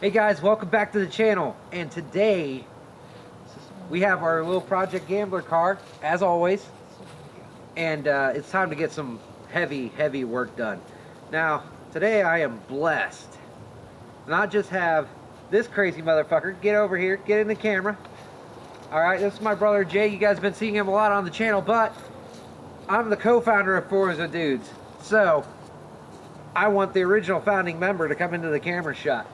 Hey guys, welcome back to the channel. And today we have our little Project Gambler car, as always. And it's time to get some heavy work done. Now, today I am blessed to not just have this crazy motherfucker get over here, get in the camera. Alright, this is my brother Jay. You guys have been seeing him a lot on the channel, but I'm the co-founder of Forza Dudes. So, I want the original founding member to come into the camera shot.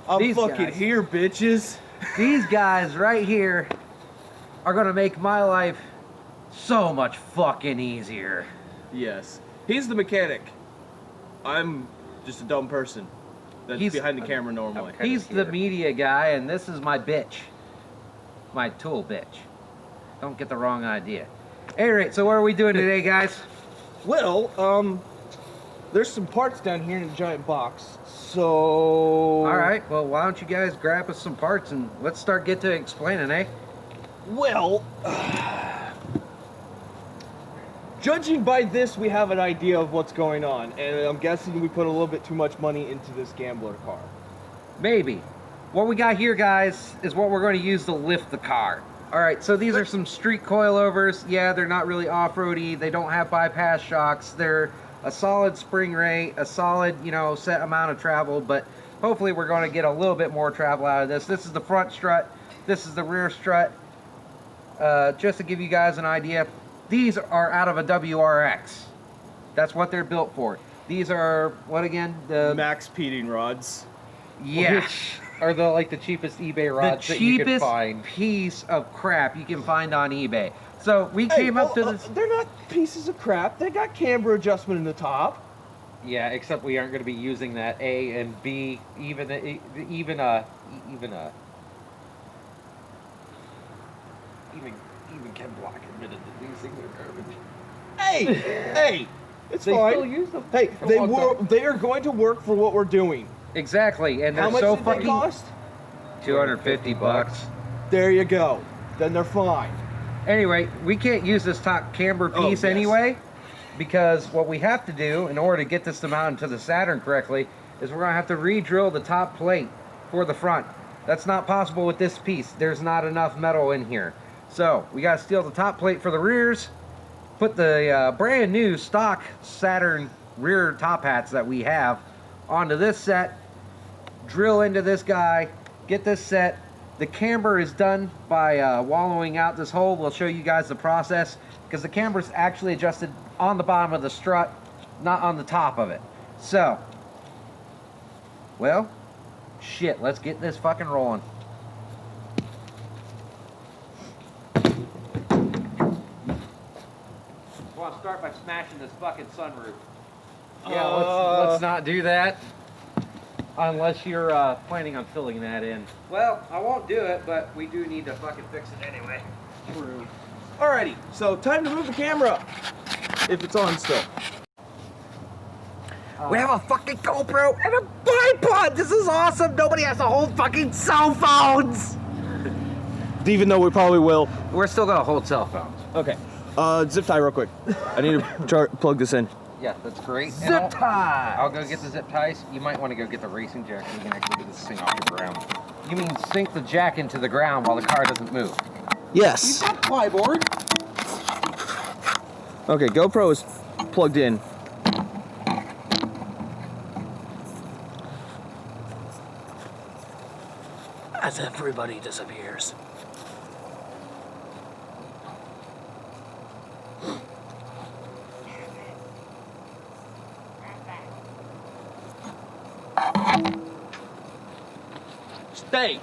I'm fucking here, bitches. These guys right here are gonna make my life so much fucking easier. Yes. He's the mechanic. I'm just a dumb person that's behind the camera normally. He's the media guy, and this is my bitch. My tool bitch. Don't get the wrong idea. Alright, so what are we doing today, guys? Well, there's some parts down here in a giant box. So... Alright, well, why don't you guys grab us some parts and let's start get to explaining, eh? Well, judging by this, we have an idea of what's going on, and I'm guessing we put a little bit too much money into this gambler car. Maybe. What we got here, guys, is what we're going to use to lift the car. Alright, so these are some street coilovers. Yeah, they're not really off-roady. They don't have bypass shocks. They're a solid spring rate, a solid, set amount of travel, but hopefully we're going to get a little bit more travel out of this. This is the front strut. This is the rear strut. Just to give you guys an idea, these are out of a WRX. That's what they're built for. These are, what again? The max peating rods. Yeah. Are the cheapest eBay rods that you can find? The cheapest piece of crap you can find on eBay. So we came up to this. They're not pieces of crap. They got camber adjustment in the top. Yeah, except we aren't going to be using that A and B, even Ken Block admitted that these things are garbage. Hey, it's they fine. Still use them. Hey, they are going to work for what we're doing. Exactly, and they're How much so did fucking they cost? 250 bucks. There you go. Then they're fine. Anyway, we can't use this top camber piece anyway, because what we have to do in order to get this to mount into the Saturn correctly is we're gonna have to re-drill the top plate for the front. That's not possible with this piece. There's not enough metal in here. So we gotta steal the top plate for the rears, put the brand new stock Saturn rear top hats that we have onto this set, drill into this guy, get this set. The camber is done by wallowing out this hole. We'll show you guys the process, because the camber is actually adjusted on the bottom of the strut, not on the top of it. So, well, shit, let's get this fucking rolling. I want to start by smashing this fucking sunroof. Yeah, let's not do that. Unless you're planning on filling that in. Well, I won't do it, but we do need to fucking fix it anyway. True. Alrighty, so time to move the camera. If it's on still. We have a fucking GoPro and a bipod! This is awesome! Nobody has to hold fucking cell phones! Even though we probably will. We're still gonna hold cell phones. Okay. Zip tie real quick. I need to plug this in. Yeah, that's great. Zip ties! I'll go get the zip ties. You might want to go get the racing jack so you can actually get this thing off the ground. You mean sink the jack into the ground while the car doesn't move? Yes. You've got plyboard. Okay, GoPro is plugged in. As everybody disappears. Stay.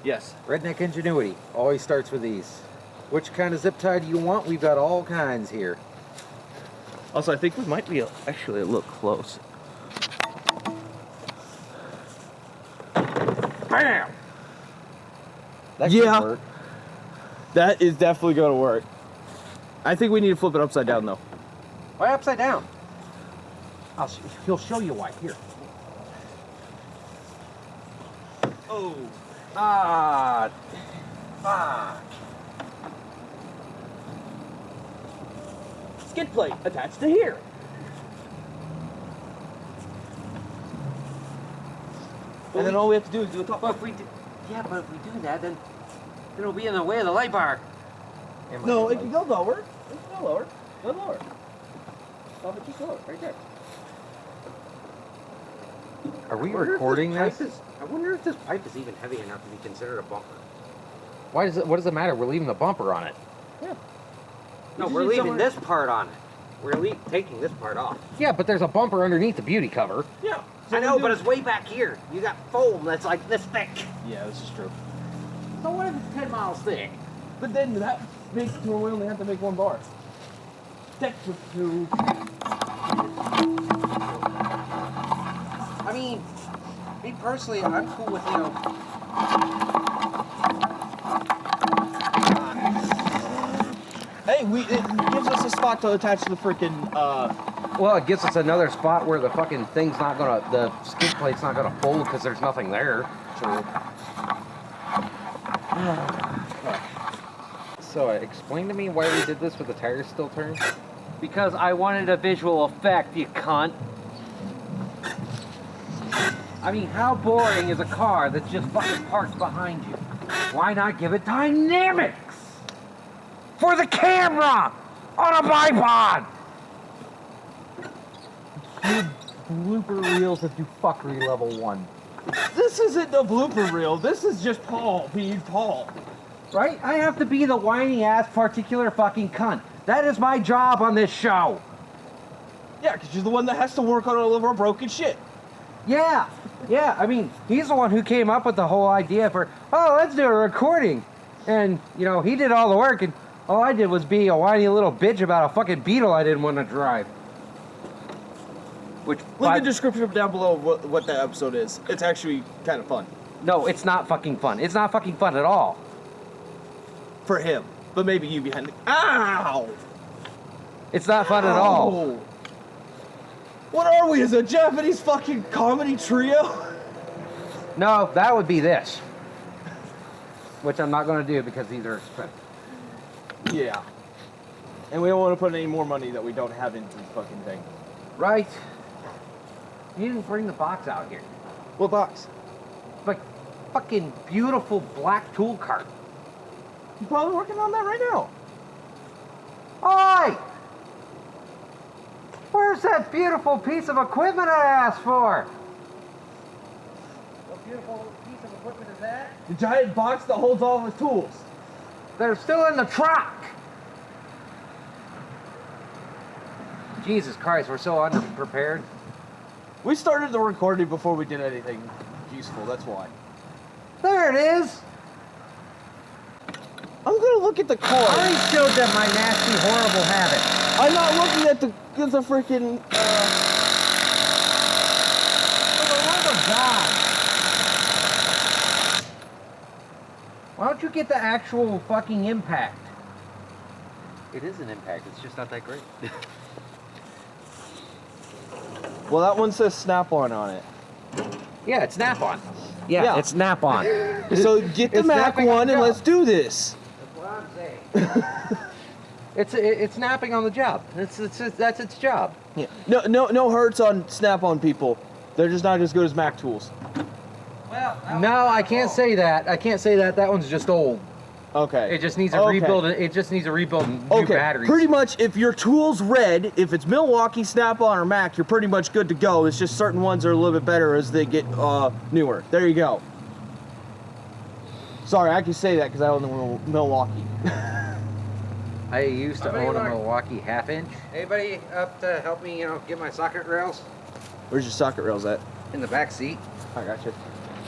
Yes. Redneck ingenuity always starts with these. Which kind of zip tie do you want? We've got all kinds here. Also, I think we might be actually a little close. BAM! That could work. That is definitely going to work. I think we need to flip it upside down, though. Why upside down? He'll show you why. Here. Oh. Ah. Fuck. Skid plate attached to here. And then all we have to do is do a top. But if we do, but if we do that, then it'll be in the way of the light bar. No, it can go lower. It can go lower. Go lower. Stop it just lower, right there. Are we recording this? I wonder if this pipe is even heavy enough to be considered a bumper. Why does it? What does it matter? We're leaving the bumper on it. Yeah. No, just we're need leaving someone- this part on it. We're taking this part off. Yeah, but there's a bumper underneath the beauty cover. Yeah. I know, but it's way back here. You got foam that's like this thick. Yeah, this is true. So what if it's 10 miles thick? But then that makes it to where we only have to make one bar. Stick with two. I mean, me personally, I'm cool with, Hey, it gives us a spot to attach the freaking, Well, it gives us another spot where the fucking thing's not gonna, the skid plate's not gonna fold because there's nothing there. So, explain to me why we did this with the tires still turned. Because I wanted a visual effect, you cunt. I mean, how boring is a car that's just fucking parked behind you? Why not give it dynamics? For the camera! On a bipod! Blooper reels that do fuckery level 1. this isn't the blooper reel. This is just Paul being Paul. Right? I have to be the whiny ass particular fucking cunt. That is my job on this show. Yeah, because you're the one that has to work on all of our broken shit. Yeah. Yeah, I mean, he's the one who came up with the whole idea for, oh, let's do a recording. And, he did all the work, and all I did was be a whiny little bitch about a fucking Beetle I didn't want to drive. Which, Link in the description down below what that episode is. It's actually kind of fun. no, it's not fucking fun. It's not fucking fun at all. For him. But maybe you behind the... Ow! It's not fun at all. Ow. What are we, as a Japanese fucking comedy trio? No, that would be this. Which I'm not going to do because these are expensive. Yeah. And we don't want to put any more money that we don't have into this fucking thing. Right? You didn't bring the box out here. What box? Like, fucking beautiful black tool cart. You're probably working on that right now. Oi! Where's that beautiful piece of equipment I asked for? What beautiful piece of equipment is that? The giant box that holds all of his tools. They're still in the truck! Jesus Christ, we're so underprepared. We started the recording before we did anything useful, that's why. There it is! I'm gonna look at the I car. already showed them my nasty, horrible habit. I'm not looking at the freaking, For the love of God! Why don't you get the actual fucking impact? It is an impact, it's just not that great. Well, that one says Snap-on on it. Yeah, it's Snap-on. Yeah. It's Snap-on. So get the It's Mac snapping on one the and job. let's do this. That's what I'm saying. It's snapping on the job. That's its job. Yeah. No hurts on Snap-on people. They're just not as good as Mac tools. Well, No, I can't say that. I can't say that. That one's just old. Okay. It just needs a Okay. rebuild. It just needs a rebuild and new Okay, batteries. pretty much if your tool's red, if it's Milwaukee, Snap-on, or Mac, you're pretty much good to go. It's just certain ones are a little bit better as they get newer. There you go. Sorry, I can say that because I own the Milwaukee. I used to Somebody own a like- Milwaukee half-inch Anybody up to help me, get my socket rails Where's your socket rails at? in the back seat? I got you.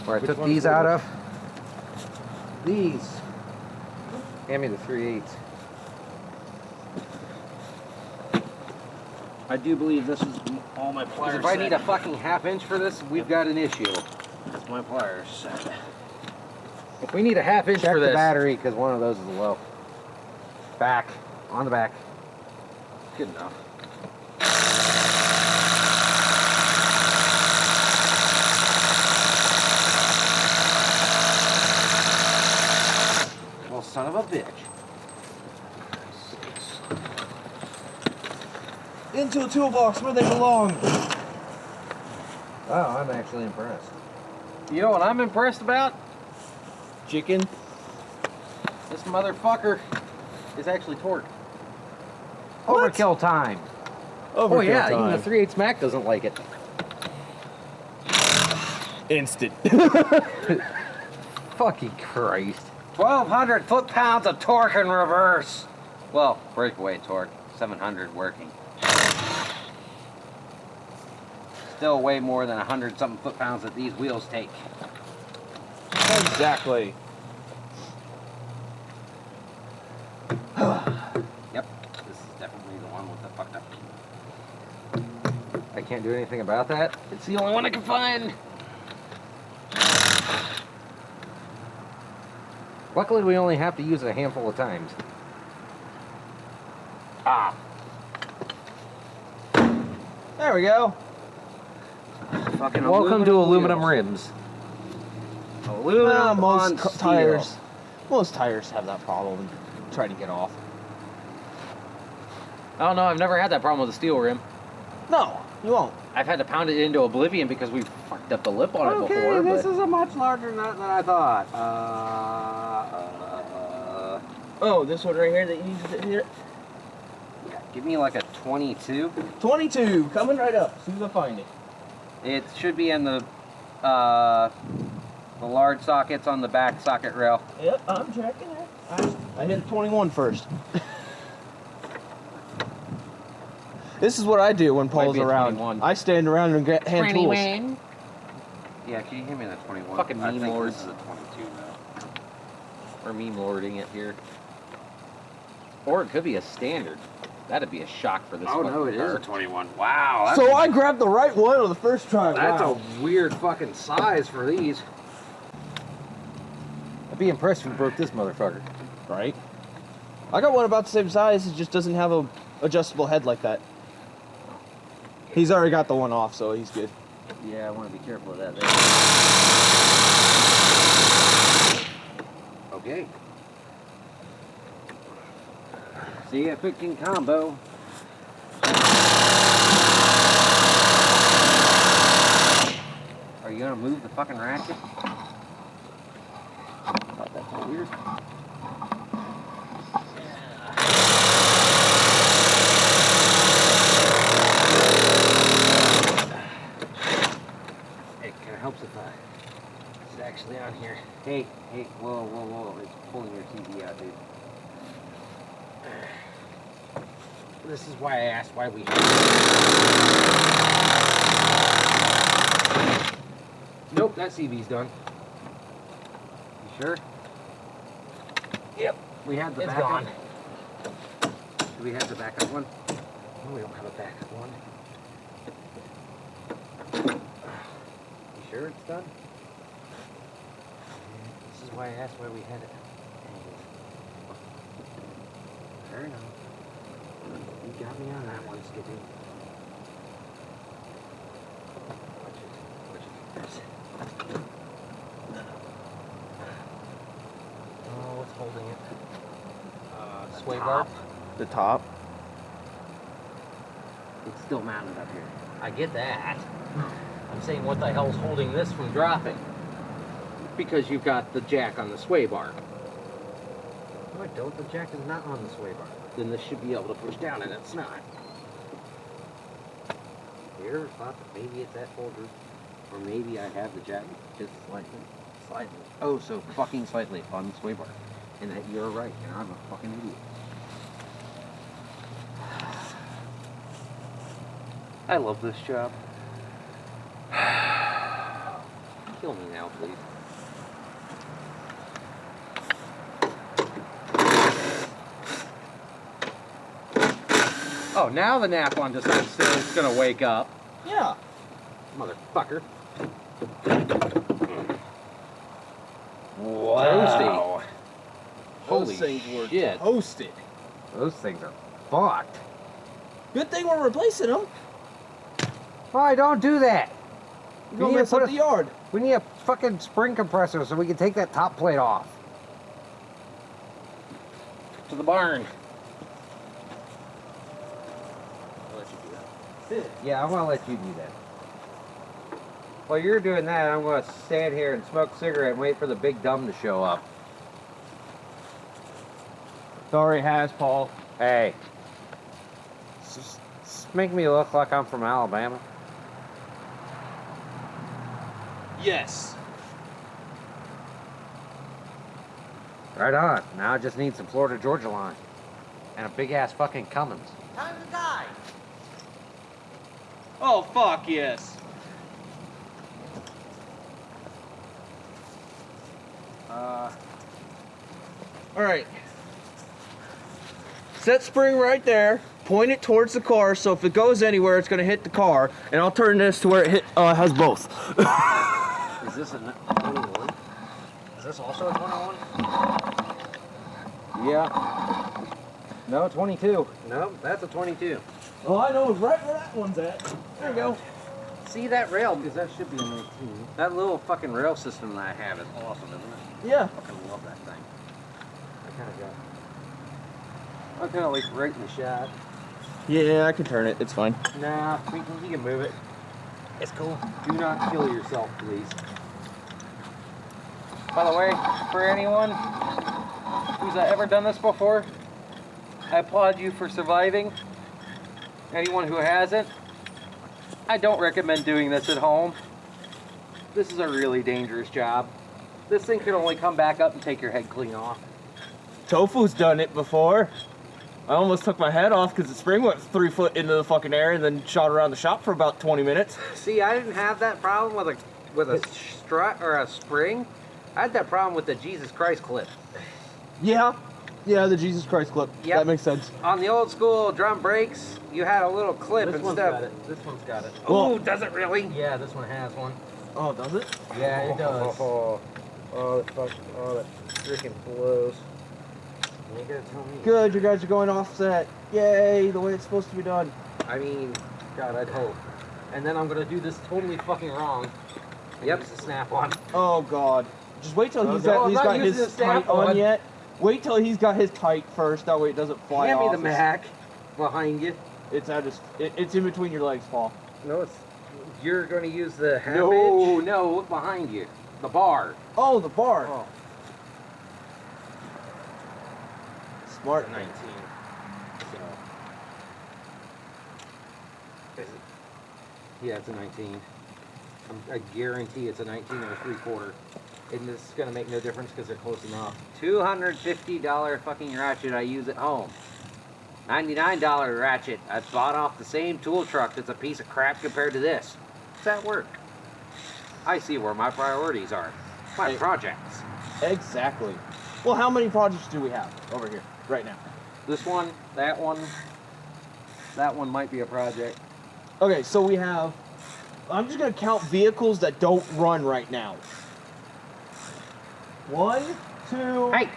where I Which took ones these were out those? of. These. Hand me the 3/8. I do believe this is all my Because pliers. if I need a fucking half-inch for this, we've got an issue. That's my pliers set. If we need a half-inch Check for the this, battery because one of those is low. back on the back. Good enough. Well, son of a bitch. Into a toolbox where they belong. Oh, I'm actually impressed. You know what I'm impressed about? Chicken. This motherfucker is actually torque. What? Overkill time. Overkill Oh yeah, time. even the 3/8 Mac doesn't like it. Instant. Fucking Christ. 1,200 foot-pounds of torque in reverse. Well, breakaway torque, 700 working. Still way more than 100-something foot-pounds that these wheels take. Exactly. Yep, this is definitely the one with the fucked up key. I can't do anything about that. It's the only one I can find. Luckily, we only have to use it a handful of times. Ah, There we go. fucking Welcome to aluminum wheels. rims. Aluminum on Most steel. tires. Most tires have that problem. Try to get off. I don't know, I've never had that problem with a steel rim. No, you won't. I've had to pound it into oblivion because we fucked up the lip on it before. this but... is a much larger nut than I thought. Oh, this one right here that you need to hit. Yeah, give me like a 22. 22, coming right up. As soon as I find it. It should be in the large sockets on the back socket rail. Yep, I'm checking it. I hit 21 first. This is what I do when Might Paul's be a around. 21. I stand around and get hand tools. Yeah, can you hand me the 21? Fucking I meme think lords. this is a 22 though. Or me lording it here. Or it could be a standard. That'd be a shock for this. Oh, no, fucking it is car. a 21. Wow. So I grabbed the right one on the first try. That's Wow. a weird fucking size for these. I'd be impressed if we broke this motherfucker. Right? I got one about the same size. It just doesn't have a adjustable head like that. He's already got the one off, so he's good. Yeah, I want to be careful of that. There. Okay. See if it can combo. Are you gonna move the fucking ratchet? Thought that's so weird. It kind of helps if it's actually on here. Hey, whoa, it's pulling your TV out, dude. This is why I asked why we Nope, that CV's done. You sure? Yep. We had the backup. gone. Do we have the backup one? No, we don't have a backup one. You sure it's done? This is why I asked why we had it. Fair enough. You got me on that one, Skippy. Oh, what's holding it? Sway bar? The top. It's still mounted up here. I get that. I'm saying, what the hell's holding this from dropping? Because you've got the jack on the sway bar. No, I don't. The jack is not on the sway bar. Then this should be able to push down, and it's not. You ever thought that maybe it's that holder? Or maybe I have the jack just Slightly. oh, so fucking slightly on the sway bar. And that you're right, and I'm a fucking idiot. I love this job. Kill me now, please. Oh, now the Napalm decides it's gonna wake up. Yeah. Motherfucker. Wow. Holy Those things were shit. toasted. Those things are fucked. Good thing we're replacing them. Why, don't do that. You're gonna need to mess up put the yard. We need a fucking spring compressor so we can take that top plate off. To the barn. Yeah, I'm gonna let you do that. While you're doing that, I'm going to stand here and smoke a cigarette and wait for the big dumb to show up. It already has, Paul. Hey. Just make me look like I'm from Alabama. Yes. Right on. Now I just need some Florida Georgia line. And a big ass fucking Cummins. Time to die. Oh, fuck yes. All right. Set spring right there. Point it towards the car, so if it goes anywhere, it's gonna hit the car. And I'll turn this to where it has both. Is this a 21? Is this also a 21? Yeah. No, 22. No, that's a 22. Oh, I know right where that one's at. There you go. See that rail? Because that should be an 18. That little fucking rail system that I have is awesome, isn't it? Yeah. I fucking love that thing. I'm kind of like right in the shot. Yeah, I can turn it. It's fine. Nah, you can move it. It's cool. Do not kill yourself, please. By the way, for anyone who's ever done this before, I applaud you for surviving. Anyone who hasn't, I don't recommend doing this at home. This is a really dangerous job. This thing could only come back up and take your head clean off. Tofu's done it before. I almost took my head off because the spring went 3 foot into the fucking air and then shot around the shop for about 20 minutes. See, I didn't have that problem with a strut or a spring. I had that problem with the Jesus Christ clip. Yeah. Yeah, the Jesus Christ clip. Yep. That makes sense. On the old school drum brakes, you had a little clip and stuff. This one's got it. Oh, Well- does it really? Yeah, this one has one. Oh, does it? Yeah, it does. Oh, that freaking blows. You gotta tell me. Good, you guys are going offset. Yay, the way it's supposed to be done. I mean, God, I'd hope. And then I'm gonna do this totally fucking wrong. And Yep. use the snap-on. Oh, God. Just wait till he's no, I'm got not using his the tight snap on one. yet. Wait till he's got his tight first. That way it doesn't fly hand off. me the Mac behind you. It's at his, it's in between your legs, Paul. No, you're going to use the half No, inch. no, look behind you. The bar. Oh, the bar. Oh. Smart. 19. So. Yeah, it's a 19. I guarantee it's a 19 or a 3/4. And this is gonna make no difference because they're close enough. $250 fucking ratchet I use at home. $99 ratchet I bought off the same tool truck that's a piece of crap compared to this. Does that work? I see where my priorities are. My Hey. projects. Exactly. Well, how many projects do we have over here right now? That one might be a project. Okay, so we have, I'm just gonna count vehicles that don't run right now. 1, 2. Hey!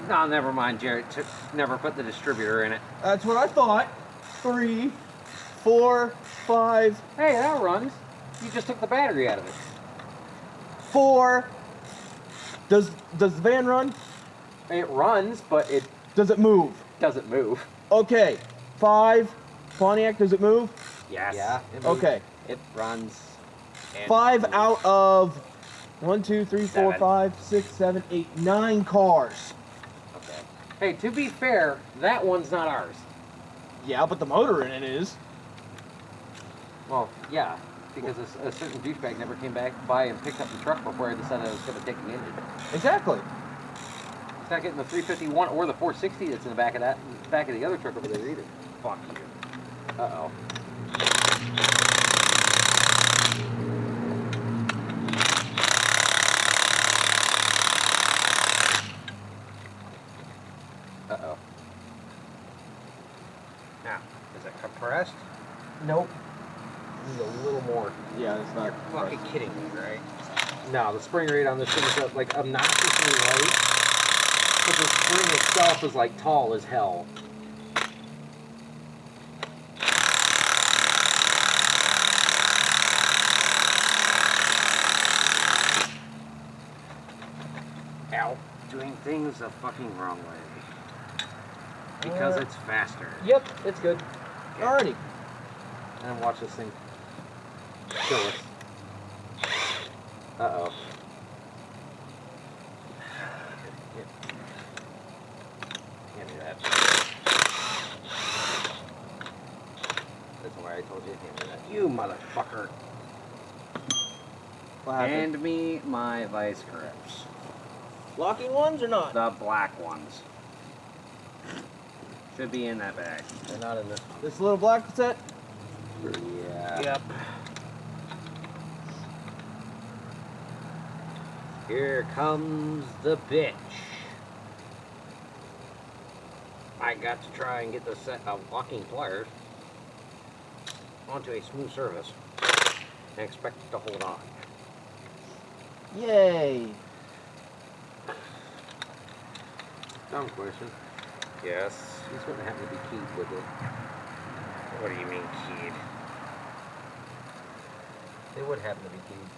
No, never mind, Jared. Never put the distributor in it. That's what I thought. 3, 4, 5, Hey, that runs. You just took the battery out of it. 4. Does the van run? It runs, but it Does it move? doesn't move. Okay. 5. Pontiac, does it move? Yes. Yeah, it moves. Okay. It runs. and 5 moves. out of 1, 2, 3, 4, 7. 5, 6, 7, 8, 9 cars. Okay. Hey, to be fair, that one's not ours. Yeah, but the motor in it is. Well, yeah, because a certain douchebag never came back by and picked up the truck before I decided I was going to take the engine. Exactly. It's not getting the 351 or the 460 that's in the back of the other truck over there either. Fuck you. Uh-oh. Uh-oh. Now, is it compressed? Nope. Need a little more. Yeah, it's not. Fucking kidding me, right? No, the spring rate on this thing is like obnoxiously light, but the spring itself is like tall as hell. Ow. Doing things the fucking wrong way. Because it's faster. Yep, it's good. Alrighty. And watch this thing kill us. Uh-oh. Hand me that. That's why I told you to hand me that. You motherfucker. What happened? Hand me my vice grips. Locking ones or not? The black ones. Should be in that bag. They're not in this one. This little black set? Yeah. Yep. Here comes the bitch. I got to try and get the set of locking pliers onto a smooth surface and expect it to hold on. Yay. Dumb question. Yes. This wouldn't happen to be keyed with it. What do you mean keyed? They would happen to be keyed.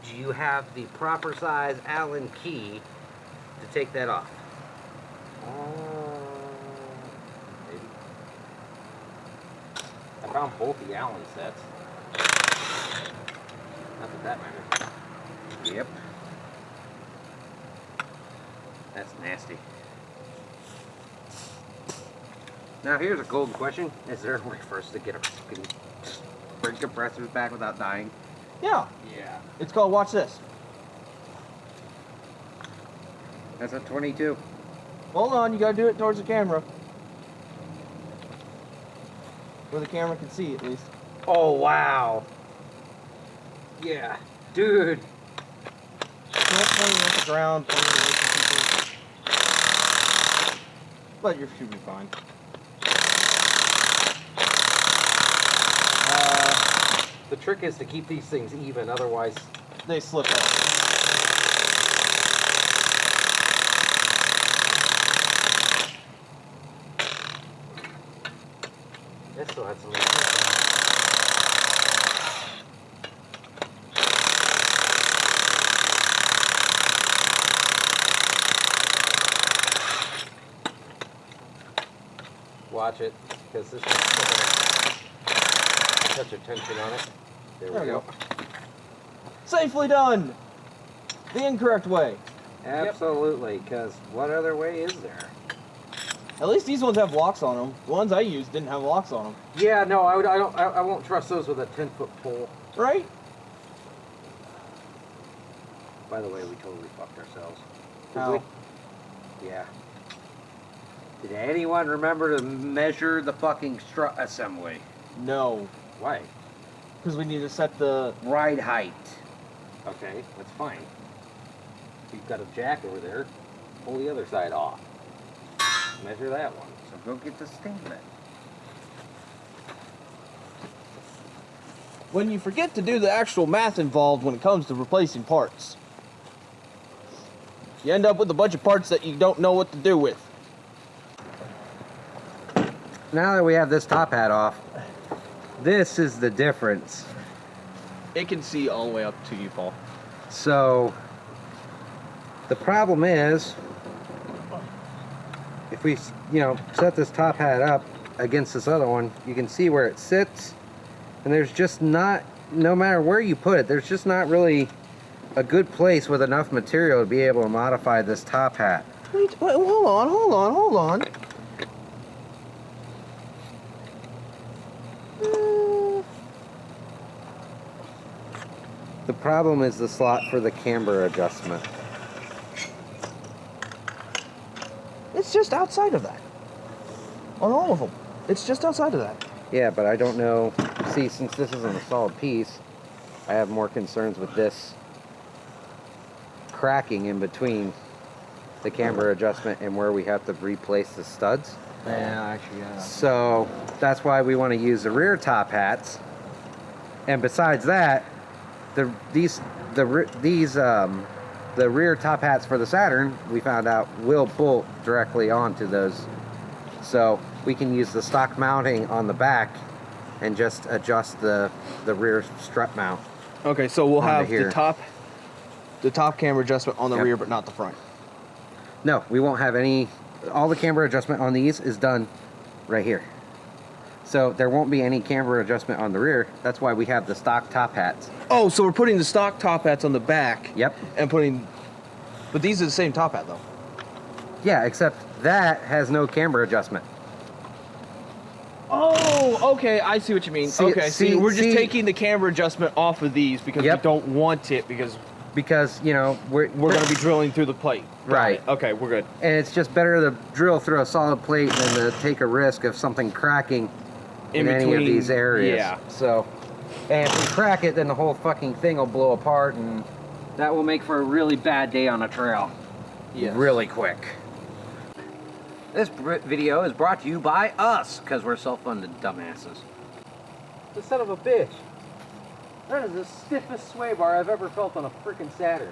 Do you have the proper size Allen key to take that off? Maybe. I found both the Allen sets. Not that that matters. Yep. That's nasty. Now here's a golden question. Is there a way for us to get a fucking spring compressors back without dying? Yeah. Yeah. It's called watch this. That's a 22. Hold on, you gotta do it towards the camera. Where the camera can see at least. Oh wow. Yeah. Dude. Don't point it at the ground, point it away from people. But you should be fine. The trick is to keep these things even, otherwise They slip out. this still had some. Watch it, because this one's still gonna touch a tension on it. There we go. Safely done! The incorrect way. Absolutely, because what other way is there? At least these ones have locks on them. The ones I used didn't have locks on them. Yeah, no, I won't trust those with a 10-foot pole. Right? By the way, we totally fucked ourselves. Did How? we? Yeah. Did anyone remember to measure the fucking strut assembly? No. Why? Because we need to set the... Ride height. Okay, that's fine. You've got a jack over there. Pull the other side off. Measure that one. So go get the statement. When you forget to do the actual math involved when it comes to replacing parts, you end up with a bunch of parts that you don't know what to do with. Now that we have this top hat off, this is the difference. It can see all the way up to you, Paul. So the problem is, if we, set this top hat up against this other one, you can see where it sits, and there's just not, no matter where you put it, there's just not really a good place with enough material to be able to modify this top hat. Wait, hold on. The problem is the slot for the camber adjustment. It's just outside of that. On all of them. It's just outside of that. Yeah, but I don't know. See, since this isn't a solid piece, I have more concerns with this cracking in between the camber adjustment and where we have to replace the studs. Yeah, actually, yeah. So that's why we want to use the rear top hats. And besides that, the rear top hats for the Saturn, we found out, will bolt directly onto those. So we can use the stock mounting on the back and just adjust the rear strut mount. Okay, so we'll Onto have here. the top camber adjustment on the Yep. rear, but not the front. No, we won't have any. All the camber adjustment on these is done right here. So there won't be any camber adjustment on the rear. That's why we have the stock top hats. Oh, so we're putting the stock top hats on the back. Yep. And putting, but these are the same top hat though. Yeah, except that has no camber adjustment. Oh, okay, I see what you mean. See- Okay, see- we're just see- taking the camber adjustment off of these because Yep. we don't want it Because, you know, we're going to be drilling through the plate. Got Right. it. Okay, we're good. and it's just better to drill through a solid plate than to take a risk of something cracking in any of between- these areas. Yeah. So, and if we crack it, then the whole fucking thing will blow apart, and that will make for a really bad day on a trail. Yes. Really quick. This video is brought to you by us, because we're self-funded dumbasses. The son of a bitch. That is the stiffest sway bar I've ever felt on a freaking Saturn.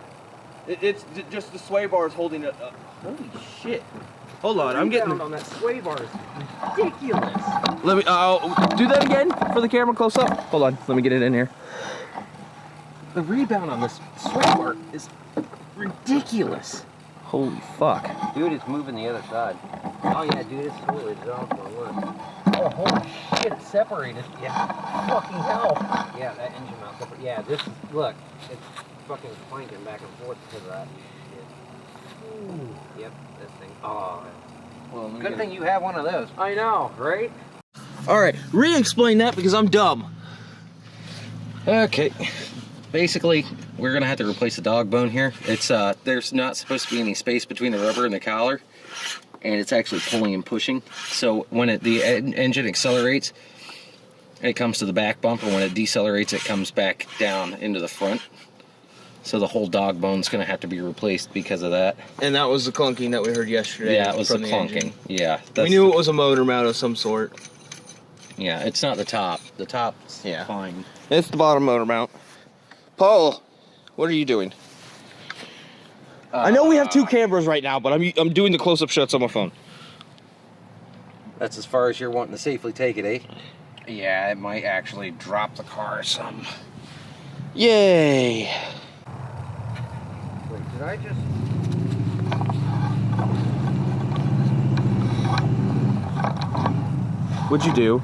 It's just the sway bar is holding it up. Holy shit. Hold on, I'm Rebound getting... on that sway bar is ridiculous. Let me, do that again for the camera close up. Hold on, let me get it in here. The rebound on this sway bar is ridiculous. Holy fuck. Dude, it's moving the other side. Oh yeah, dude, it's totally off on one. Oh, holy shit, it's separated. Yeah. Fucking hell. Yeah, that engine mount separated. Yeah, this is, look, it's fucking clanking back and forth because of that shit. Ooh. Yep, this thing. Oh. Well, Good thing you have one of those. I know, right? Alright, re-explain that because I'm dumb. Okay. Basically, we're gonna have to replace the dog bone here. It's there's not supposed to be any space between the rubber and the collar, and it's actually pulling and pushing. So when the engine accelerates, it comes to the back bump, and when it decelerates, it comes back down into the front. So the whole dog bone's gonna have to be replaced because of that. And that was the clunking that we heard yesterday. Yeah, it was the from clunking. engine. Yeah, We knew it was a motor mount of some sort. Yeah, it's not the top. The top's Yeah. fine. It's the bottom motor mount. Paul, what are you doing? I know we have two cameras right now, but I'm doing the close-up shots on my phone. That's as far as you're wanting to safely take it, eh? Yeah, it might actually drop the car some. Yay! Wait, did I just... What'd you do?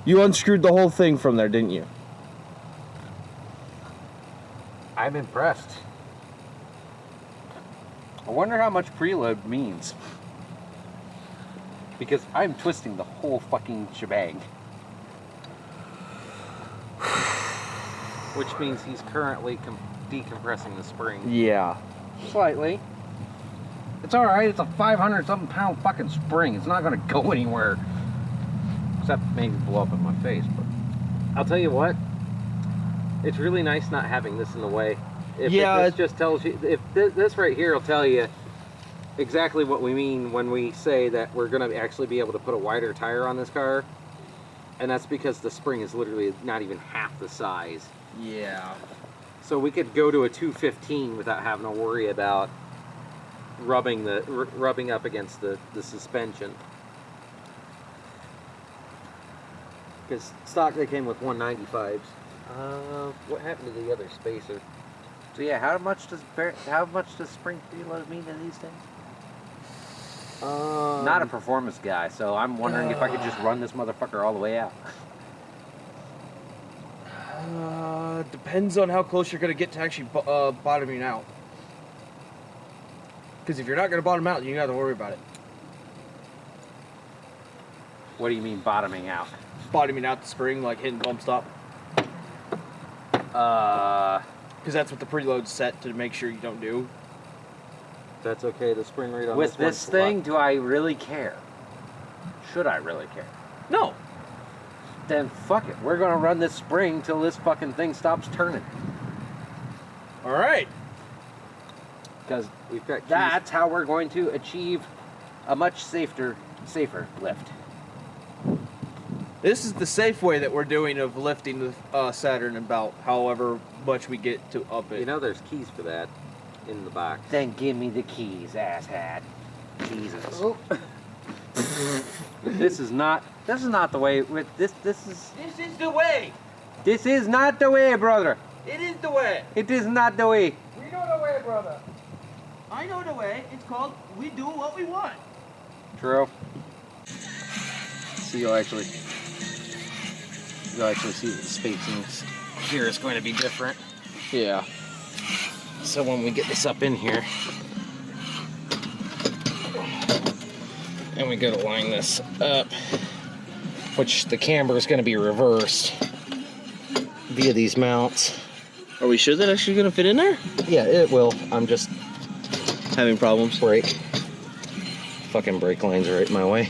You unscrewed the whole thing from there, didn't you? I'm impressed. I wonder how much preload means. Because I'm twisting the whole fucking shebang. Which means he's currently decompressing the spring. Yeah. Slightly. It's alright, it's a 500-something pound fucking spring. It's not gonna go anywhere. Except maybe blow up in my face, but... I'll tell you what, it's really nice not having this in the way. If Yeah, this just tells you, if this right here will tell you exactly what we mean when we say that we're going to actually be able to put a wider tire on this car, and that's because the spring is literally not even half the size. Yeah. So we could go to a 215 without having to worry about rubbing up against the suspension. Because stock they came with 195s. What happened to the other spacer? So yeah, how much does spring preload mean in these things? Not a performance guy, so I'm wondering if I could just run this motherfucker all the way out. Depends on how close you're gonna get to actually bottoming out. Because if you're not gonna bottom out, you gotta worry about it. What do you mean bottoming out? Bottoming out the spring, like hitting bump stop. Because that's what the preload's set to make sure you don't do. That's okay. The spring rate on With this this thing, do I really care? Should I really care? No. Then fuck it. We're gonna run this spring till this fucking thing stops turning. All right. Because we've got keys. that's how we're going to achieve a much safer lift. This is the safe way that we're doing of lifting the Saturn about however much we get to up it. You know, there's keys for that in the box. Then give me the keys, asshat. Jesus. Oh. This is not the way. This is This is the way. This is not the way, brother. It is the way. It is not the way. We know the way, brother. I know the way. It's called we do what we want. True. So you'll actually see that the spacings here is going to be different. Yeah. So when we get this up in here, and we go to line this up, which the camber is going to be reversed via these mounts. Are we sure that actually gonna fit in there? Yeah, it will. I'm just Having problems. brake. Fucking brake lines are right in my way.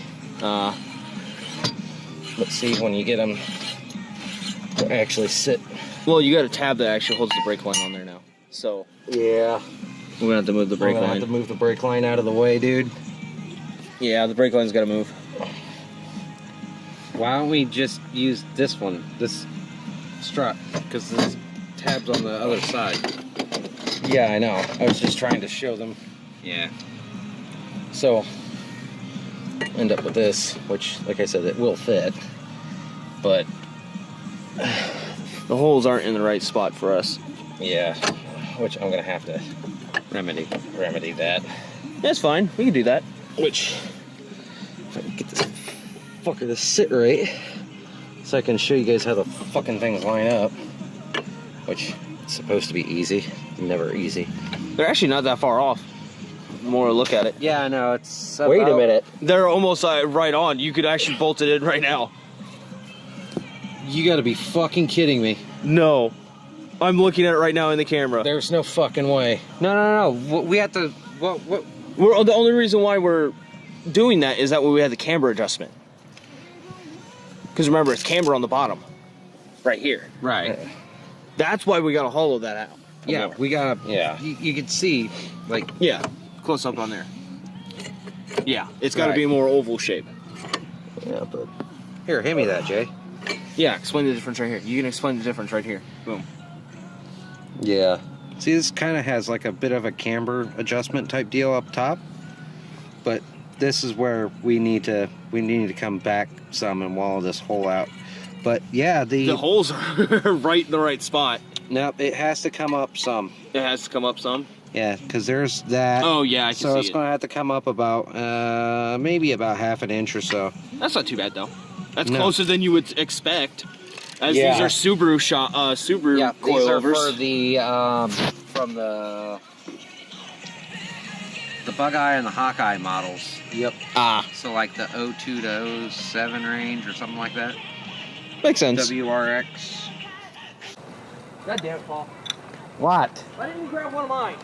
Let's see when you get them to actually sit. Well, you got a tab that actually holds the brake line on there now. So Yeah. we're gonna have to move the brake We're gonna line. have to move the brake line out of the way, dude. Yeah, the brake line's gotta move. Why don't we just use this one, this strut, because this tab's on the other side. Yeah, I know. I was just trying to show them. Yeah. So, end up with this, which, like I said, it will fit, but The holes aren't in the right spot for us. yeah, which I'm gonna have to remedy that. That's fine. We can do that. Which, if I can get this fucker to sit right, so I can show you guys how the fucking things line up, which is supposed to be easy, never easy. They're actually not that far off. The more I look at it. Yeah, I know, it's Wait a minute. They're almost right on. You could actually bolt it in right now. You gotta be fucking kidding me. No. I'm looking at it right now in the camera. There's no fucking way. No. We have to, what? The only reason why we're doing that is that way we have the camber adjustment. Because remember, it's camber on the bottom. Right here. Right. That's why we gotta hollow that out. Yeah, More. we gotta, Yeah. you can see, like, Yeah. Close up on there. Yeah. It's gotta Right. be a more oval shape. yeah, but. Here, hand me that, Jay. Yeah, explain the difference right here. You can explain the difference right here. Boom. Yeah. See, this kind of has like a bit of a camber adjustment type deal up top, but this is where we need to come back some and wallow this hole out. But yeah, The holes are right in the right spot. nope, it has to come up some. It has to come up some. Yeah, because there's that. Oh yeah, I can so see it's it. going to have to come up about maybe about half an inch or so. That's not too bad though. That's No. closer than you would expect. As Yeah. these are Subaru Subaru coilovers. These are for the from the Bug Eye and the Hawkeye models. Yep. So like the 02 to 07 range or something like that. Makes sense. WRX. God damn it, Paul. What? Why didn't you grab one of mine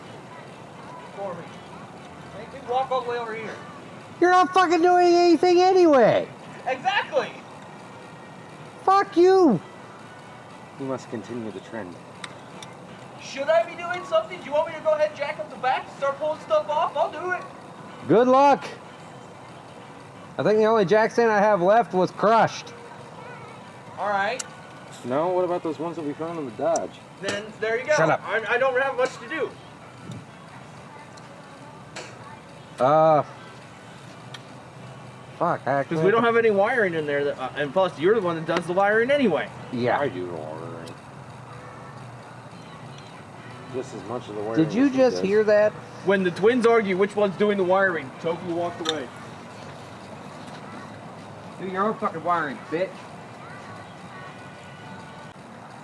for me? Make me walk all the way over here. You're not fucking doing anything anyway. Exactly. Fuck you. You must continue the trend. Should I be doing something? Do you want me to go ahead and jack up the back and start pulling stuff off? I'll do it. Good luck. I think the only jack stand I have left was crushed. All right. No, what about those ones that we found in the Dodge? Then there you go. Shut up. I don't have much to do. Fuck, Because we don't have any wiring in there. That, and plus, you're the one that does the wiring anyway. Yeah. I do the wiring. Just as much of the wiring. Did you as he just does. hear that? When the twins argue which one's doing the wiring, Tofu walked away. Do your own fucking wiring, bitch.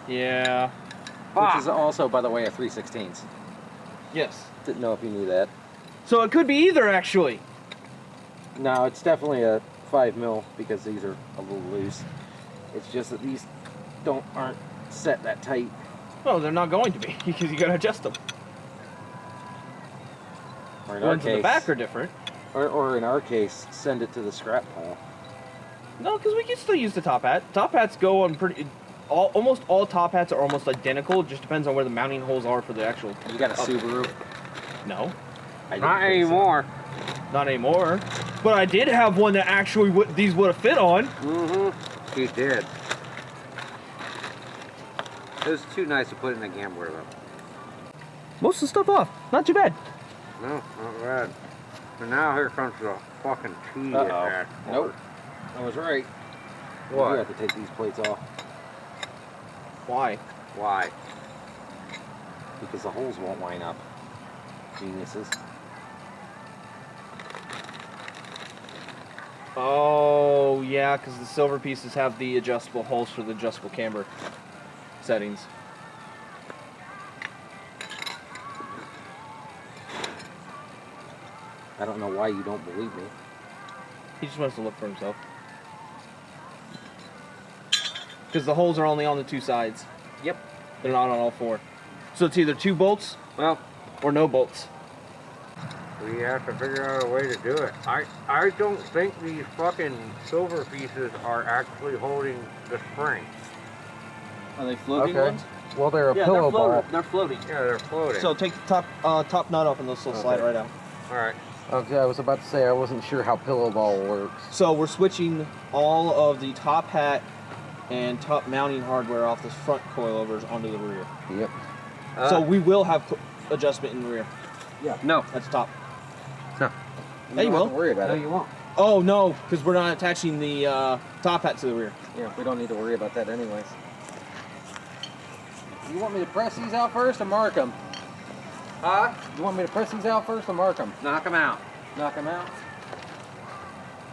Yeah. Which is also, by the way, a 3/16. Yes. Didn't know if you knew that. So it could be either, actually. No, it's definitely a 5 mil because these are a little loose. It's just that these aren't set that tight. Well, they're not going to be because you gotta adjust them. Or in The our ones in the case, back are different. or in our case, send it to the scrap pile. No, because we can still use the top hat. Top hats go on pretty. Almost all top hats are almost identical. It just depends on where the mounting holes are for the actual. You got a up. Subaru? No, I didn't Not think so. anymore. not anymore. But I did have one that actually these would have fit on. Mm-hmm. You did. It was too nice to put in a gambler though. Most of the stuff off. Not too bad. No, not bad. So now here comes the fucking key. Uh-oh. Nope. I was right. What? You have to take these plates off Why? Why? because the holes won't line up. Geniuses. Oh, yeah, because the silver pieces have the adjustable holes for the adjustable camber settings. I don't know why you don't believe me. He just wants to look for himself. Because the holes are only on the 2 sides. Yep. They're not on all 4. So it's either 2 bolts Well, or no bolts. We have to figure out a way to do it. I don't think these fucking silver pieces are actually holding the spring. Are they floating Okay. ones? Well, they're a Yeah, pillow they're floating. ball. They're floating. Yeah, they're floating. So take the top nut off and those will slide Okay. right out. all right. Okay, I was about to say I wasn't sure how pillow ball works. So we're switching all of the top hat and top mounting hardware off the front coilovers onto the rear. Yep. So we will have adjustment in the rear. no. That's top. No. Hey, you don't have will. to worry about No, it. you won't. Oh no, because we're not attaching the top hat to the rear. Yeah, we don't need to worry about that anyways. You want me to press these out first or mark them? Huh? You want me to press these out first or mark them? Knock them out. Knock them out.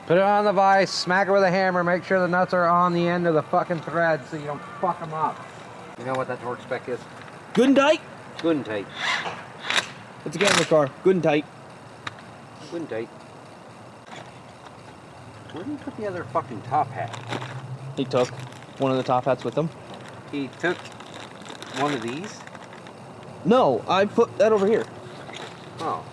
Put it on the vise, smack it with a hammer, make sure the nuts are on the end of the fucking thread so you don't fuck them up. You know what that torque spec is? Good and tight. Good and tight. It's a camera car. Good and tight. Good and tight. Where did you put the other fucking top hat? He took one of the top hats with him. He took one of these? No, I put that over here. Oh.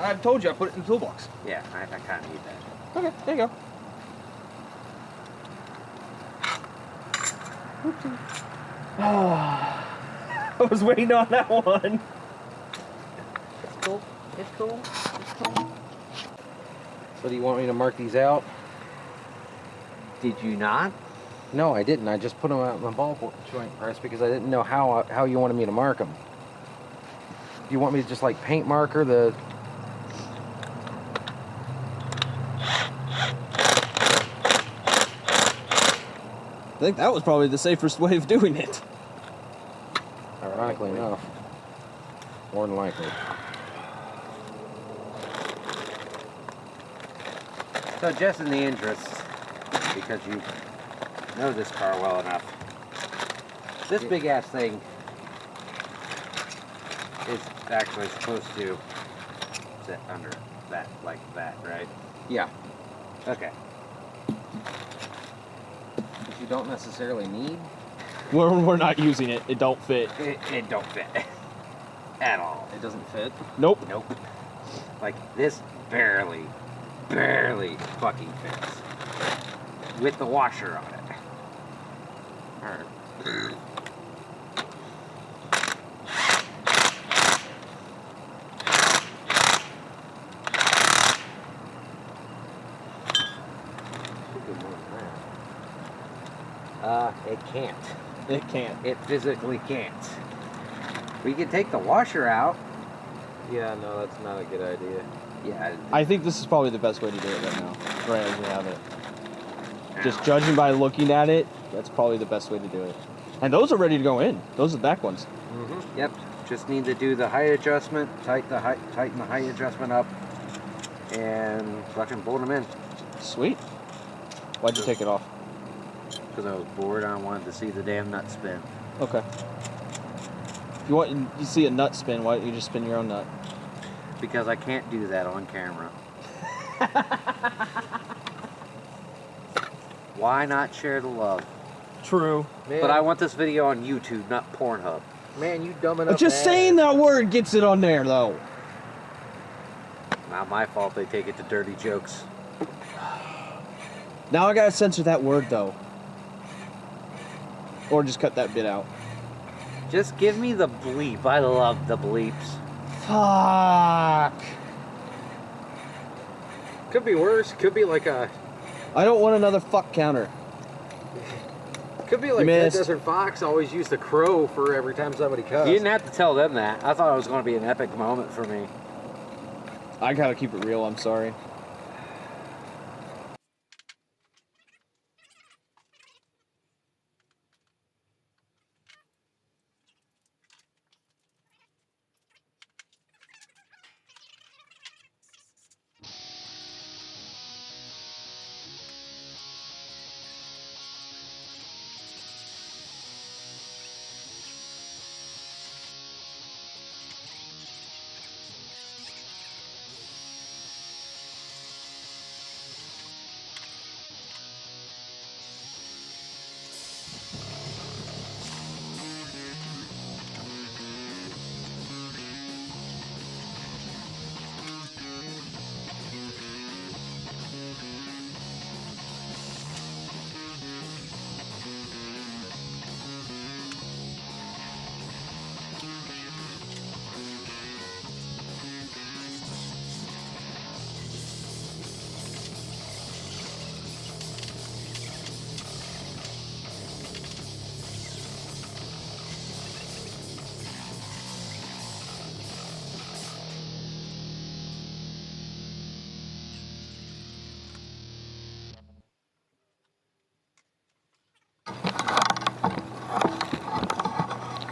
I told you I put it in the toolbox. Yeah, I kind of need that. Okay, there you go. I was waiting on that one. It's cool. It's cool. It's cool. So do you want me to mark these out? Did you not? No, I didn't. I just put them out in the ball joint press because I didn't know how you wanted me to mark them. Do you want me to just like paint marker the... I think that was probably the safest way of doing it. Ironically enough. More than likely. So just in the interest, because you know this car well enough, this big ass thing is actually supposed to sit under that, like that, right? Yeah. Okay. Which you don't necessarily need. We're not using it. It don't fit. It don't fit at all. It doesn't fit. Nope. Nope. Like this barely fucking fits with the washer on it. Alright. It can't. It can't. It physically can't. We can take the washer out. Yeah, no, that's not a good idea. Yeah. I think this is probably the best way to do it right now. Right as we have it. Just judging by looking at it, that's probably the best way to do it. And those are ready to go in. Those are the back ones. Mm-hmm. Yep. Just need to do the height adjustment, tighten the height adjustment up, and fucking bolt them in. Sweet. Why'd you take it off? Because I was bored and I wanted to see the damn nut spin. Okay. If you see a nut spin, why don't you just spin your own nut? Because I can't do that on camera. Why not share the love? True. Man, But I want this video on YouTube, not Pornhub. man, you dumb enough. Just saying that word gets it on there, though. Not my fault they take it to dirty jokes. Now I gotta censor that word, though. Or just cut that bit out. Just give me the bleep. I love the bleeps. Fuck. Could be worse. Could be like a. I don't want another fuck counter. Could be You like Dead missed. Desert Fox always used a crow for every time somebody cussed. You didn't have to tell them that. I thought it was going to be an epic moment for me. I gotta keep it real, I'm sorry.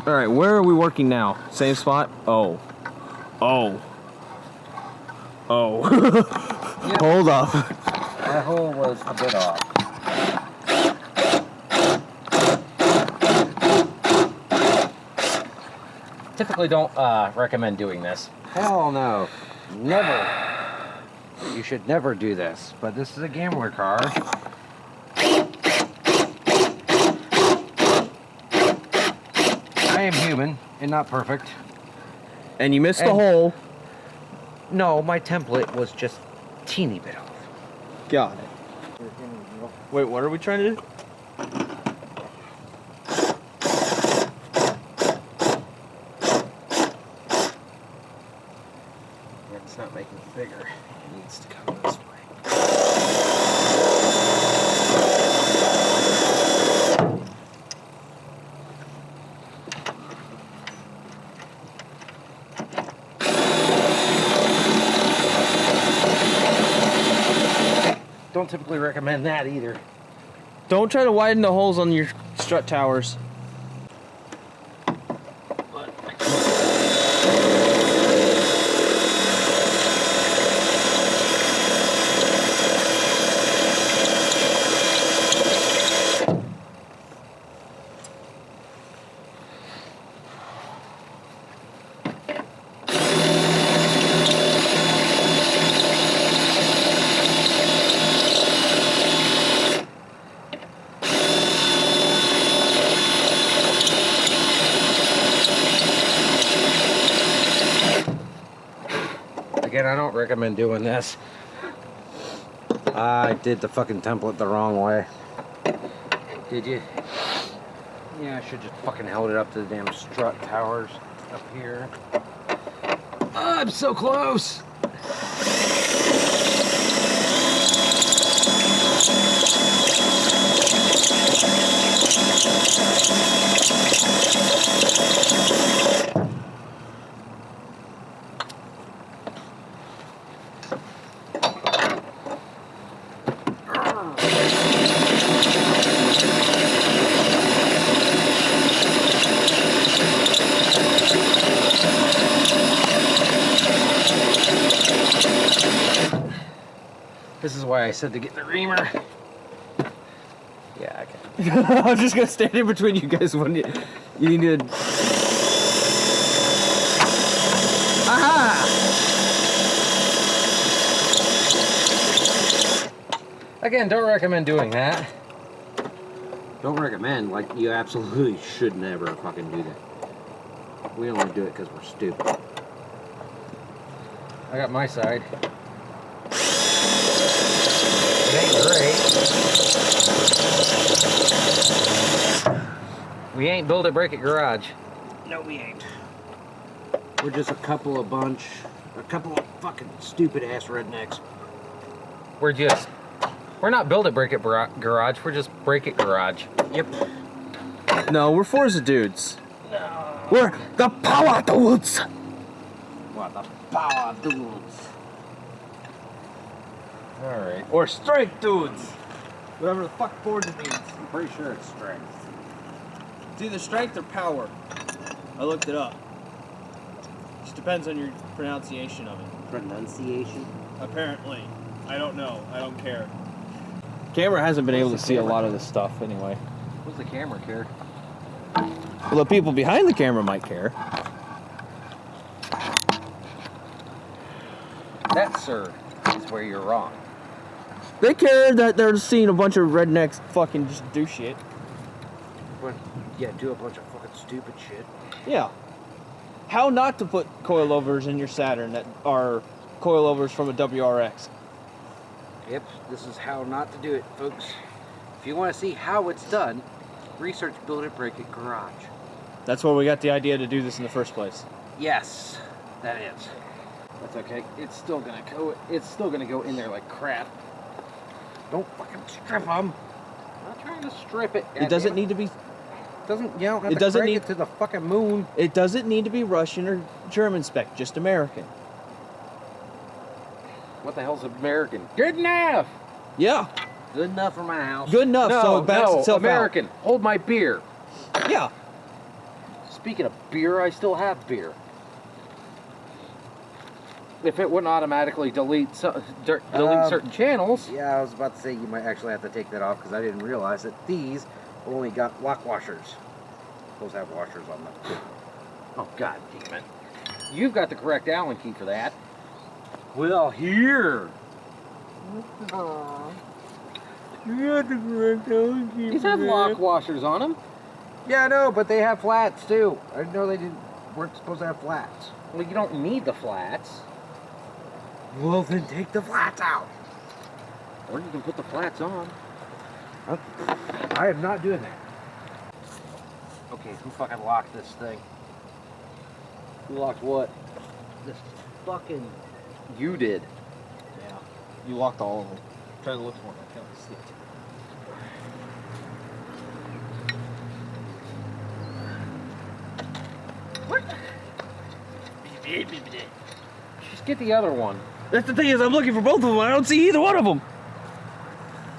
All right, where are we working now? Same spot? Oh. Oh. Oh. Yep. Hold up. That hole was a bit off. Typically don't recommend doing this. Hell no. Never. You should never do this. But this is a gambler car. I am human and not perfect. And you missed the And- hole. No, my template was just teeny bit off. Got it. Wait, what are we trying to do? It's not making it bigger. It needs to come this way. Don't typically recommend that either. Don't try to widen the holes on your strut towers. Again, I don't recommend doing this. I did the fucking template the wrong way. Did you? Yeah, I should just fucking held it up to the damn strut towers up here. Oh, I'm so close. This is why I said to get the reamer. Yeah, I can. I'm just gonna stand in between you guys when you need to. Aha! Again, don't recommend doing that. Don't recommend, like, you absolutely should never fucking do that. We only do it because we're stupid. I got my side. It ain't great. We ain't build it, break it garage. No, we ain't. We're just a couple of fucking stupid ass rednecks. We're not build it, break it garage. We're just break it garage. Yep. No, we're Forza dudes. No. We're the power dudes. What the power dudes? Alright. Or strength dudes. Whatever the fuck Forza means. I'm pretty sure it's strength. It's either strength or power. I looked it up. Just depends on your pronunciation of it. Pronunciation? Apparently. I don't know. I don't care. Camera hasn't been able to see a lot of this stuff anyway. What's the camera care? Well, the people behind the camera might care. That, sir, is where you're wrong. They care that they're seeing a bunch of rednecks fucking just do shit. But, yeah, do a bunch of fucking stupid shit. Yeah. How not to put coilovers in your Saturn that are coilovers from a WRX. Yep, this is how not to do it, folks. If you want to see how it's done, research Build It, Break It Garage. That's where we got the idea to do this in the first place. Yes, that is. That's okay. It's still gonna go in there like crap. Don't fucking strip them. I'm not trying to strip it. It doesn't need to be. Doesn't you don't have It to doesn't crank need- it to the fucking moon. It doesn't need to be Russian or German spec, just American. What the hell's American? Good enough. Yeah, Good enough for my house. good enough. No, so it backs no, itself American. Hold my beer. out. Yeah. speaking of beer, I still have beer. If it wouldn't automatically delete certain channels. Yeah, I was about to say you might actually have to take that off because I didn't realize that these only got lock washers. Those have washers on them. Oh, god damn it. You've got the correct Allen key for that. Well, here. You got the correct Allen key. These have lock washers on them. Yeah, I know, but they have flats too. I didn't know they weren't supposed to have flats. Well, you don't need the flats. Well, then take the flats out. Or you can put the flats on. I am not doing that. Okay, who fucking locked this thing? Who locked what? This fucking... You did. Yeah. You locked all of them. I'm trying to look for it. I can't see it. What? Just get the other one. That's the thing is, I'm looking for both of them. I don't see either one of them.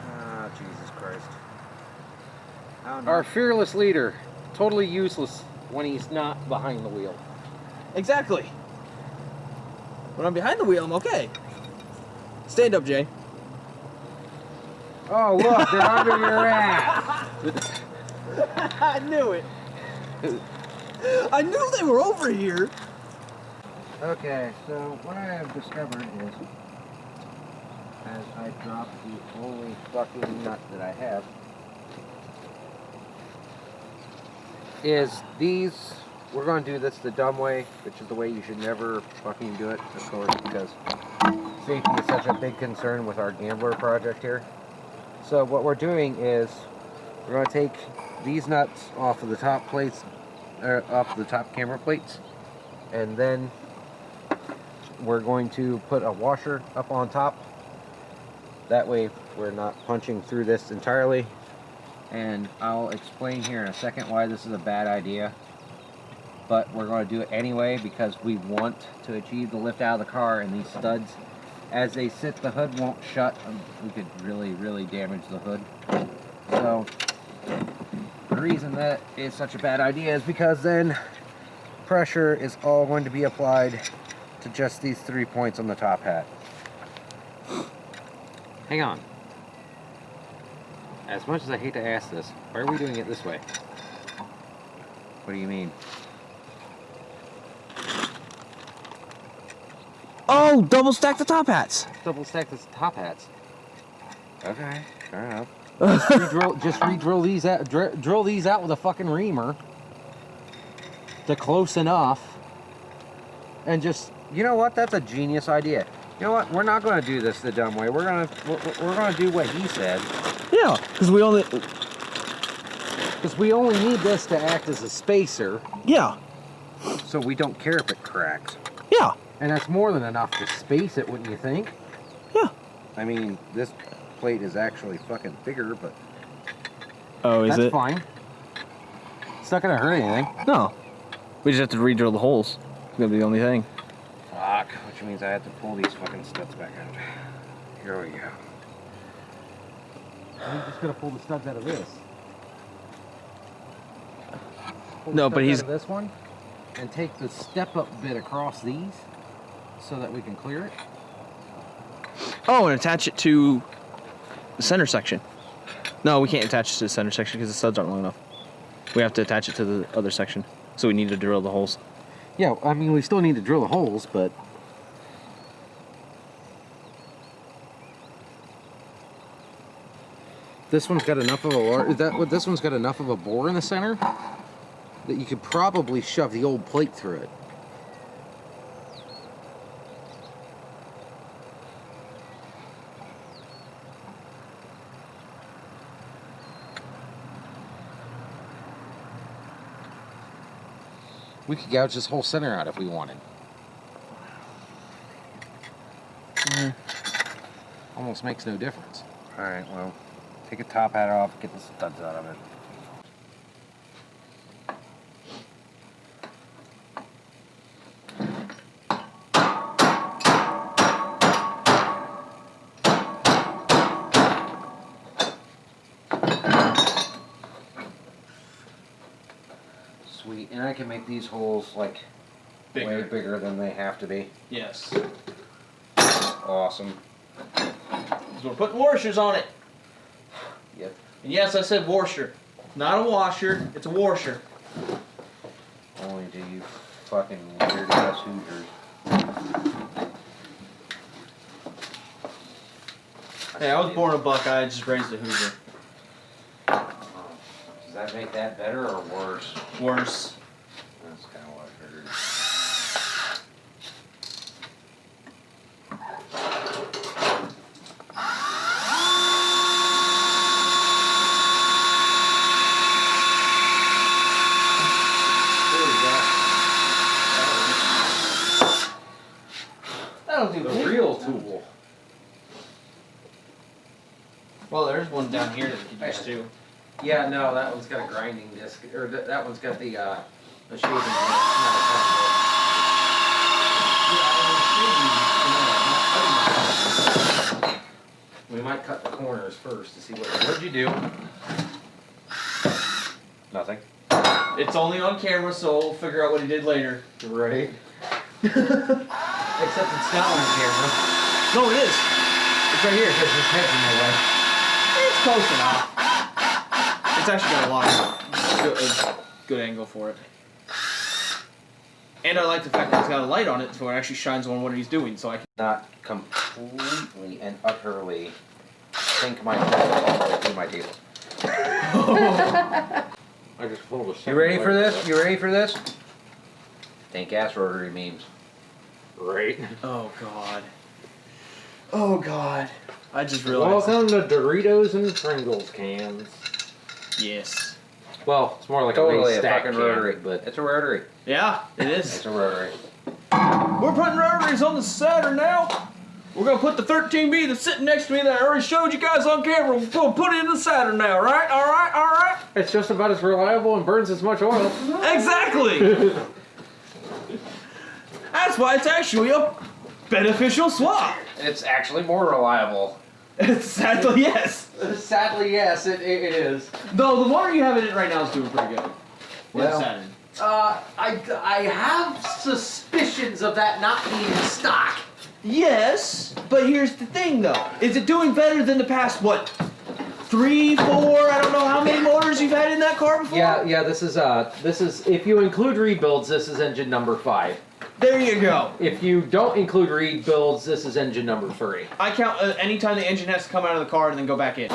Ah, Jesus Christ. Our fearless leader, totally useless when he's not behind the wheel. Exactly. When I'm behind the wheel, I'm okay. Stand up, Jay. Oh, look, they're under your ass. I knew it. I knew they were over here. Okay, so what I have discovered is, as I drop the only fucking nut that I have, is these, we're going to do this the dumb way, which is the way you should never fucking do it, of course, because safety is such a big concern with our gambler project here. So what we're doing is, we're going to take these nuts off of the top plates, off the top camera plates, and then we're going to put a washer up on top. That way we're not punching through this entirely. And I'll explain here in a second why this is a bad idea. But we're going to do it anyway because we want to achieve the lift out of the car, and these studs, as they sit, the hood won't shut. We could really, really damage the hood. So the reason that is such a bad idea is because then pressure is all going to be applied to just these 3 points on the top hat. Hang on. As much as I hate to ask this, why are we doing it this way? What do you mean? Oh, double stack the top hats. Double stack the top hats. Okay, fair enough. Just re-drill these out. Drill these out with a fucking reamer to close enough, and just. You know what? That's a genius idea. You know what? We're not going to do this the dumb way. We're gonna do what he said. Yeah, because we only. Because we only need this to act as a spacer. Yeah. So we don't care if it cracks. Yeah. And that's more than enough to space it, wouldn't you think? Yeah. I mean, this plate is actually fucking bigger, but Oh, is That's it? fine. It's not gonna hurt anything. No. We just have to re-drill the holes. It's gonna be the only thing. fuck, which means I have to pull these fucking studs back out. Here we go. He's just gonna pull the studs out of this. Pull the No, studs but he's- out of this one, and take the step-up bit across these, so that we can clear it. Oh, and attach it to the center section. No, we can't attach it to the center section because the studs aren't long enough. We have to attach it to the other section. So we need to drill the holes. Yeah, I mean, we still need to drill the holes, but... This one's got enough of a this one's got enough of a bore in the center that you could probably shove the old plate through it. We could gouge this whole center out if we wanted. Almost makes no difference. Alright, well, take a top hat off, get the studs out of it. Sweet, and I can make these holes like way Bigger. bigger than they have to be. Yes. Awesome. Because we're putting washers on it. Yep. And yes, I said washer. Not a washer, it's a washer. Only to you fucking weird ass Hoosiers. Hey, I was born a Buckeye, I just raised a Hoosier. Does that make that better or worse? Worse. That's kind of what I figured. That'll do The real tool. Well, there's one down here that you could use too. Yeah, no, that one's got a grinding disc, or that one's got the shaving disc, not a cutting disc. We might cut the corners first to see what'd you do? Nothing. It's only on camera, so we'll figure out what he did later. Right. Except it's not on camera. No, it is. It's right here because his head's in the way. It's close enough. It's actually got a lot of good angle for it. And I like the fact that it's got a light on it, so it actually shines on what he's doing. So I can. Not completely and utterly sink my head all the way through my table. I just pulled a. You ready for this? You ready for this? Tank ass rotary beams. Right. Oh God. Oh God. I just realized. Welcome to Doritos and Pringles cans. Yes. Well, it's more like Totally a a stack fucking can, rotary. but It's a rotary. Yeah, it is. It's a rotary. We're putting rotaries on the Saturn now. We're gonna put the 13B that's sitting next to me that I already showed you guys on camera. We're gonna put it in the Saturn now, right? All right, all right. it's just about as reliable and burns as much oil. Exactly. That's why it's actually a beneficial swap. It's actually more reliable. Sadly, yes. Sadly, yes, it is. Though the motor you have in it right now is doing pretty good. With Well, Saturn. I have suspicions of that not being stock. Yes, but here's the thing though. Is it doing better than the past, what, 3, 4, I don't know how many motors you've had in that car before? Yeah, this is if you include rebuilds, this is engine number 5. There you go. If you don't include rebuilds, this is engine number 3. I count anytime the engine has to come out of the car and then go back in.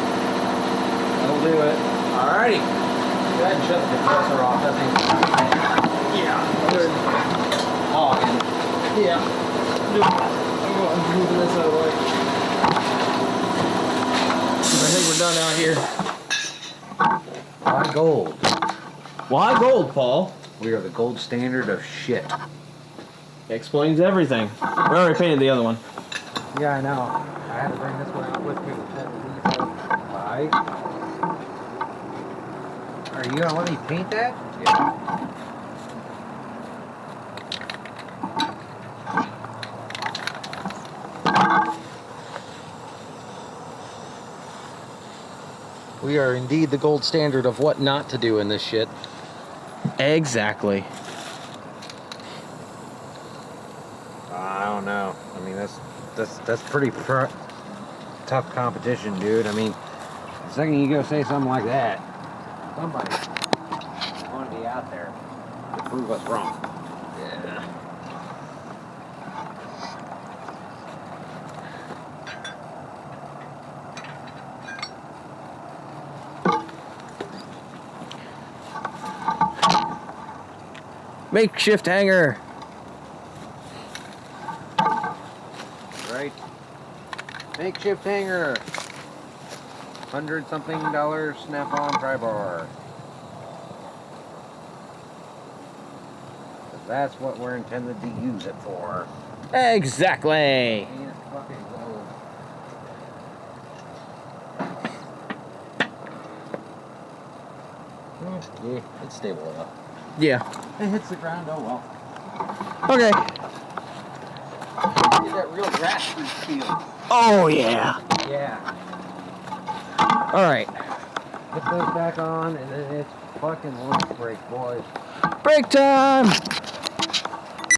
That'll do it. Alrighty. Go ahead and shut the compressor off. That thing's hogging. Yeah. I'm moving this out of the way. I think we're done out here. Why gold? Why gold, Paul? We are the gold standard of shit. Explains everything. We already painted the other one. Yeah, I know. I had to bring this one out with me. Why? Are you gonna let me paint that? Yeah. We are indeed the gold standard of what not to do in this shit. Exactly. I don't know. I mean, that's pretty tough competition, dude. I mean, the second you go say something like that, somebody's going to be out there to prove us wrong. Yeah. Makeshift hanger. Right? Makeshift hanger. $100-something snap-on pry bar. That's what we're intended to use it for. Exactly. Ain't it fucking gold? Yeah, it's stable enough. Yeah. It hits the ground, oh well. Okay. Get that real grassroots feel. Oh yeah. Yeah. All right. Put those back on, and then it's fucking lunch break, boys. Break time.